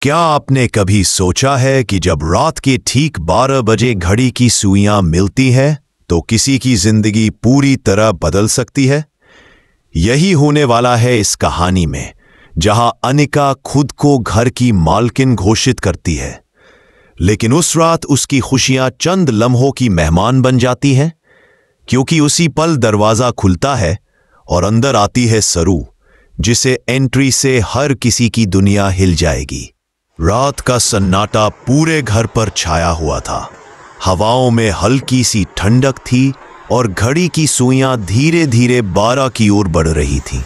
क्या आपने कभी सोचा है कि जब रात के ठीक 12 बजे घड़ी की सुइयां मिलती हैं तो किसी की जिंदगी पूरी तरह बदल सकती है? यही होने वाला है इस कहानी में, जहां अनिका खुद को घर की मालकिन घोषित करती है, लेकिन उस रात उसकी खुशियां चंद लम्हों की मेहमान बन जाती हैं, क्योंकि उसी पल दरवाजा खुलता है और अंदर आती है सरू, जिसे एंट्री से हर किसी की दुनिया हिल जाएगी। रात का सन्नाटा पूरे घर पर छाया हुआ था। हवाओं में हल्की सी ठंडक थी और घड़ी की सुइयां धीरे धीरे 12 की ओर बढ़ रही थीं।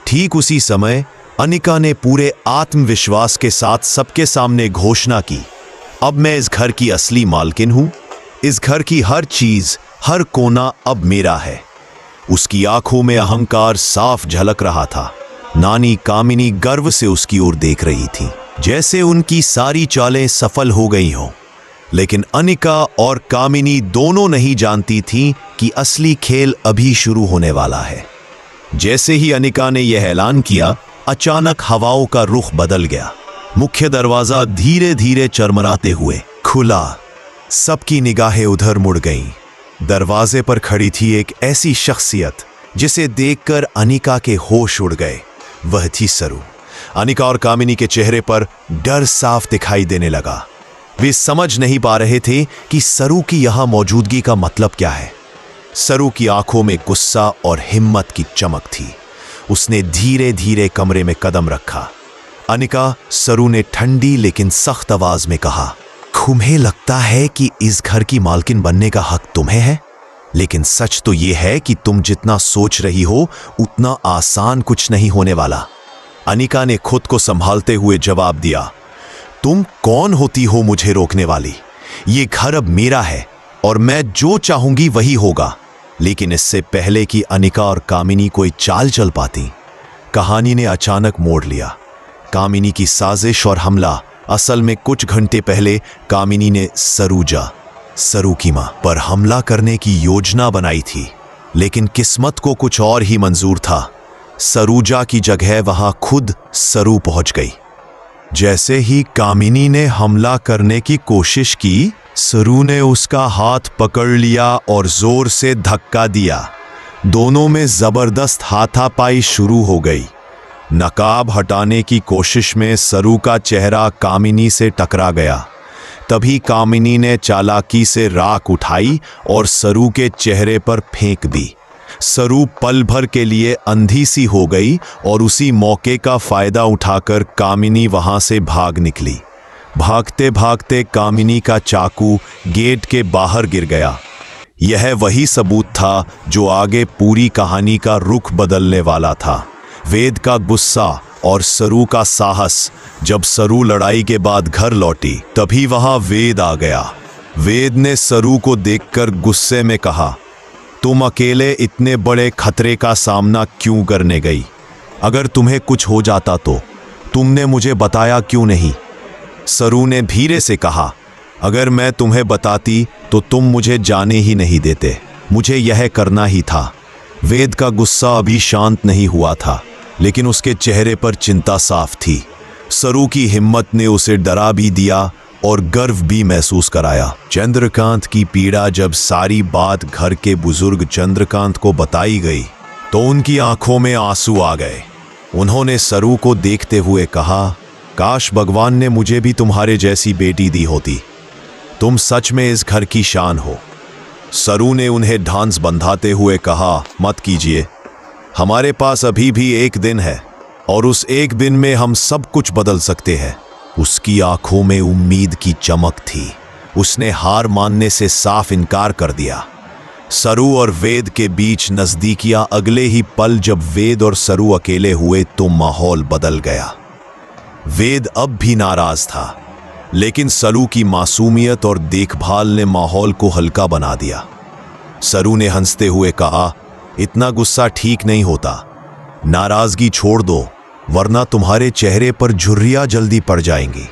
ठीक उसी समय अनिका ने पूरे आत्मविश्वास के साथ सबके सामने घोषणा की, अब मैं इस घर की असली मालकिन हूं। इस घर की हर चीज, हर कोना अब मेरा है। उसकी आंखों में अहंकार साफ झलक रहा था। नानी कामिनी गर्व से उसकी ओर देख रही थी, जैसे उनकी सारी चालें सफल हो गई हों। लेकिन अनिका और कामिनी दोनों नहीं जानती थीं कि असली खेल अभी शुरू होने वाला है। जैसे ही अनिका ने यह ऐलान किया, अचानक हवाओं का रुख बदल गया। मुख्य दरवाजा धीरे धीरे चरमराते हुए खुला। सबकी निगाहें उधर मुड़ गईं। दरवाजे पर खड़ी थी एक ऐसी शख्सियत जिसे देखकर अनिका के होश उड़ गए। वह थी सरू। अनिका और कामिनी के चेहरे पर डर साफ दिखाई देने लगा। वे समझ नहीं पा रहे थे कि सरू की यहां मौजूदगी का मतलब क्या है। सरू की आंखों में गुस्सा और हिम्मत की चमक थी। उसने धीरे धीरे कमरे में कदम रखा। अनिका, सरू ने ठंडी लेकिन सख्त आवाज में कहा, तुम्हें लगता है कि इस घर की मालकिन बनने का हक तुम्हें है, लेकिन सच तो यह है कि तुम जितना सोच रही हो उतना आसान कुछ नहीं होने वाला। अनिका ने खुद को संभालते हुए जवाब दिया, तुम कौन होती हो मुझे रोकने वाली? ये घर अब मेरा है और मैं जो चाहूंगी वही होगा। लेकिन इससे पहले कि अनिका और कामिनी कोई चाल चल पाती, कहानी ने अचानक मोड़ लिया। कामिनी की साजिश और हमला असल में कुछ घंटे पहले कामिनी ने सरू की मां पर हमला करने की योजना बनाई थी, लेकिन किस्मत को कुछ और ही मंजूर था। सरूजा की जगह वहां खुद सरू पहुंच गई। जैसे ही कामिनी ने हमला करने की कोशिश की, सरू ने उसका हाथ पकड़ लिया और जोर से धक्का दिया। दोनों में जबरदस्त हाथापाई शुरू हो गई। नकाब हटाने की कोशिश में सरू का चेहरा कामिनी से टकरा गया। तभी कामिनी ने चालाकी से राख उठाई और सरू के चेहरे पर फेंक दी। सरू पल भर के लिए अंधी सी हो गई और उसी मौके का फायदा उठाकर कामिनी वहां से भाग निकली। भागते भागते कामिनी का चाकू गेट के बाहर गिर गया। यह वही सबूत था जो आगे पूरी कहानी का रुख बदलने वाला था। वेद का गुस्सा और सरू का साहस। जब सरू लड़ाई के बाद घर लौटी, तभी वहां वेद आ गया। वेद ने सरू को देखकर गुस्से में कहा, तुम अकेले इतने बड़े खतरे का सामना क्यों करने गई? अगर तुम्हें कुछ हो जाता तो तुमने मुझे बताया क्यों नहीं? सरू ने धीरे से कहा, अगर मैं तुम्हें बताती तो तुम मुझे जाने ही नहीं देते। मुझे यह करना ही था। वेद का गुस्सा अभी शांत नहीं हुआ था, लेकिन उसके चेहरे पर चिंता साफ थी। सरू की हिम्मत ने उसे डरा भी दिया और गर्व भी महसूस कराया। चंद्रकांत की पीड़ा जब सारी बात घर के बुजुर्ग चंद्रकांत को बताई गई, तो उनकी आंखों में आंसू आ गए। उन्होंने सरू को देखते हुए कहा, काश भगवान ने मुझे भी तुम्हारे जैसी बेटी दी होती। तुम सच में इस घर की शान हो। सरू ने उन्हें ढांस बंधाते हुए कहा, मत कीजिए। हमारे पास अभी भी एक दिन है और उस एक दिन में हम सब कुछ बदल सकते हैं। उसकी आंखों में उम्मीद की चमक थी। उसने हार मानने से साफ इनकार कर दिया। सरू और वेद के बीच नजदीकियां अगले ही पल जब वेद और सरू अकेले हुए तो माहौल बदल गया। वेद अब भी नाराज था, लेकिन सरू की मासूमियत और देखभाल ने माहौल को हल्का बना दिया। सरू ने हंसते हुए कहा, इतना गुस्सा ठीक नहीं होता। नाराजगी छोड़ दो, वरना तुम्हारे चेहरे पर झुर्रियां जल्दी पड़ जाएंगी।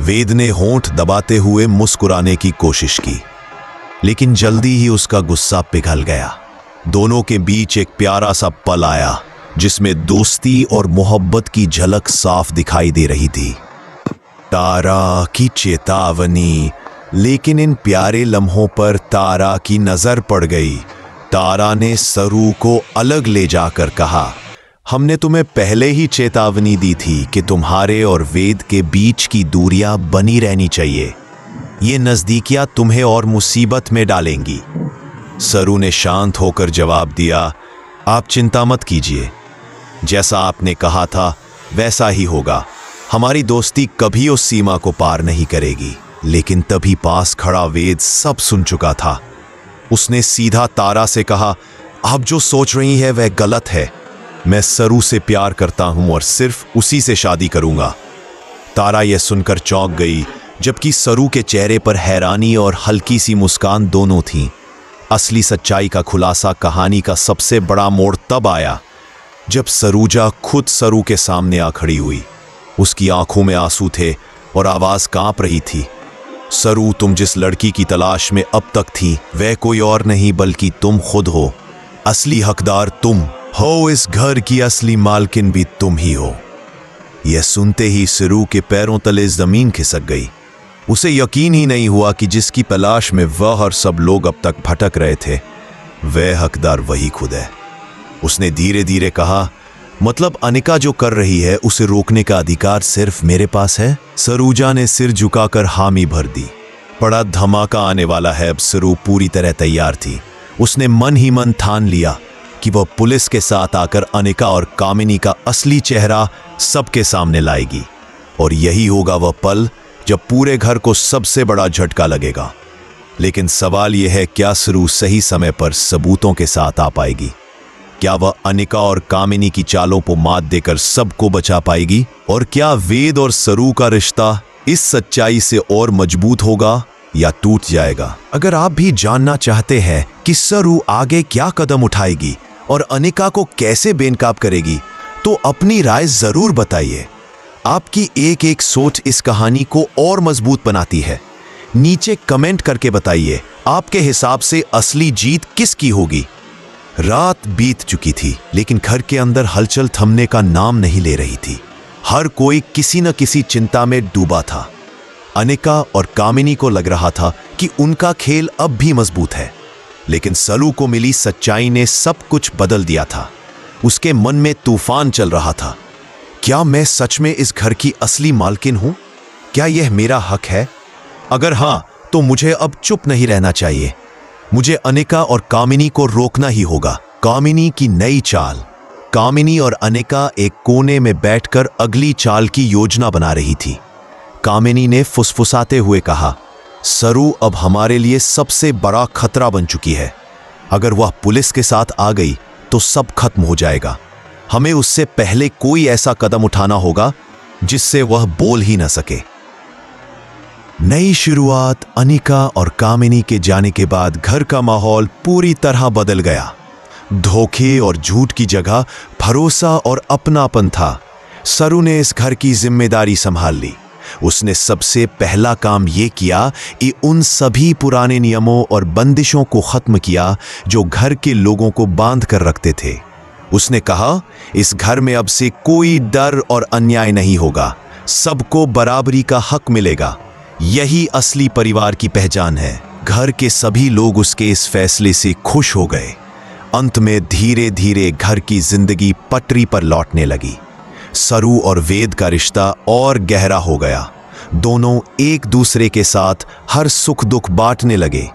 वेद ने होंठ दबाते हुए मुस्कुराने की कोशिश की, लेकिन जल्दी ही उसका गुस्सा पिघल गया। दोनों के बीच एक प्यारा सा पल आया, जिसमें दोस्ती और मोहब्बत की झलक साफ दिखाई दे रही थी। तारा की चेतावनी। लेकिन इन प्यारे लम्हों पर तारा की नजर पड़ गई। तारा ने सरू को अलग ले जाकर कहा, हमने तुम्हें पहले ही चेतावनी दी थी कि तुम्हारे और वेद के बीच की दूरियां बनी रहनी चाहिए। ये नजदीकियां तुम्हें और मुसीबत में डालेंगी। सरू ने शांत होकर जवाब दिया, आप चिंता मत कीजिए, जैसा आपने कहा था वैसा ही होगा। हमारी दोस्ती कभी उस सीमा को पार नहीं करेगी। लेकिन तभी पास खड़ा वेद सब सुन चुका था। उसने सीधा तारा से कहा, आप जो सोच रही है वह गलत है। मैं सरू से प्यार करता हूं और सिर्फ उसी से शादी करूंगा। तारा यह सुनकर चौंक गई, जबकि सरू के चेहरे पर हैरानी और हल्की सी मुस्कान दोनों थीं। असली सच्चाई का खुलासा कहानी का सबसे बड़ा मोड़ तब आया जब सरूजा खुद सरू के सामने आ खड़ी हुई। उसकी आंखों में आंसू थे और आवाज कांप रही थी। सरू, तुम जिस लड़की की तलाश में अब तक थी वह कोई और नहीं बल्कि तुम खुद हो। असली हकदार तुम हो, इस घर की असली मालकिन भी तुम ही हो। यह सुनते ही सरू के पैरों तले जमीन खिसक गई। उसे यकीन ही नहीं हुआ कि जिसकी तलाश में वह और सब लोग अब तक भटक रहे थे, वह हकदार वही खुद है। उसने धीरे धीरे कहा, मतलब अनिका जो कर रही है उसे रोकने का अधिकार सिर्फ मेरे पास है? सरूजा ने सिर झुकाकर हामी भर दी। बड़ा धमाका आने वाला है। अब सरू पूरी तरह तैयार थी। उसने मन ही मन ठान लिया कि वह पुलिस के साथ आकर अनिका और कामिनी का असली चेहरा सबके सामने लाएगी। और यही होगा वह पल जब पूरे घर को सबसे बड़ा झटका लगेगा। लेकिन सवाल यह है, क्या सरू सही समय पर सबूतों के साथ आ पाएगी? क्या वह अनिका और कामिनी की चालों को मात देकर सबको बचा पाएगी? और क्या वेद और सरू का रिश्ता इस सच्चाई से और मजबूत होगा या टूट जाएगा? अगर आप भी जानना चाहते हैं कि सरू आगे क्या कदम उठाएगी और अनिका को कैसे बेनकाब करेगी, तो अपनी राय जरूर बताइए। आपकी एक एक सोच इस कहानी को और मजबूत बनाती है। नीचे कमेंट करके बताइए, आपके हिसाब से असली जीत किसकी होगी? रात बीत चुकी थी, लेकिन घर के अंदर हलचल थमने का नाम नहीं ले रही थी। हर कोई किसी न किसी चिंता में डूबा था। अनिका और कामिनी को लग रहा था कि उनका खेल अब भी मजबूत है, लेकिन सरू को मिली सच्चाई ने सब कुछ बदल दिया था। उसके मन में तूफान चल रहा था। क्या मैं सच में इस घर की असली मालकिन हूं? क्या यह मेरा हक है? अगर हां, तो मुझे अब चुप नहीं रहना चाहिए। मुझे अनिका और कामिनी को रोकना ही होगा। कामिनी की नई चाल। कामिनी और अनिका एक कोने में बैठकर अगली चाल की योजना बना रही थी। कामिनी ने फुसफुसाते हुए कहा, सरू अब हमारे लिए सबसे बड़ा खतरा बन चुकी है। अगर वह पुलिस के साथ आ गई तो सब खत्म हो जाएगा। हमें उससे पहले कोई ऐसा कदम उठाना होगा जिससे वह बोल ही न सके। नई शुरुआत। अनिका और कामिनी के जाने के बाद घर का माहौल पूरी तरह बदल गया। धोखे और झूठ की जगह भरोसा और अपनापन था। सरू ने इस घर की जिम्मेदारी संभाल ली। उसने सबसे पहला काम यह किया कि उन सभी पुराने नियमों और बंदिशों को खत्म किया जो घर के लोगों को बांध कर रखते थे। उसने कहा, इस घर में अब से कोई डर और अन्याय नहीं होगा। सबको बराबरी का हक मिलेगा। यही असली परिवार की पहचान है। घर के सभी लोग उसके इस फैसले से खुश हो गए। अंत में धीरे धीरे घर की जिंदगी पटरी पर लौटने लगी। सरू और वेद का रिश्ता और गहरा हो गया। दोनों एक दूसरे के साथ हर सुख दुख बांटने लगे।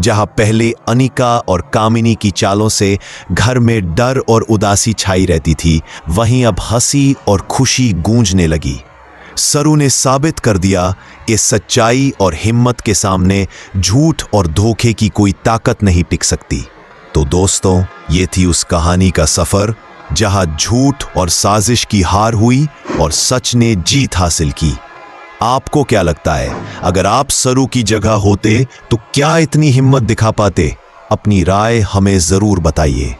जहां पहले अनिका और कामिनी की चालों से घर में डर और उदासी छाई रहती थी, वहीं अब हंसी और खुशी गूंजने लगी। सरू ने साबित कर दिया कि सच्चाई और हिम्मत के सामने झूठ और धोखे की कोई ताकत नहीं टिक सकती। तो दोस्तों, ये थी उस कहानी का सफर जहां झूठ और साजिश की हार हुई और सच ने जीत हासिल की। आपको क्या लगता है, अगर आप सरू की जगह होते तो क्या इतनी हिम्मत दिखा पाते? अपनी राय हमें जरूर बताइए।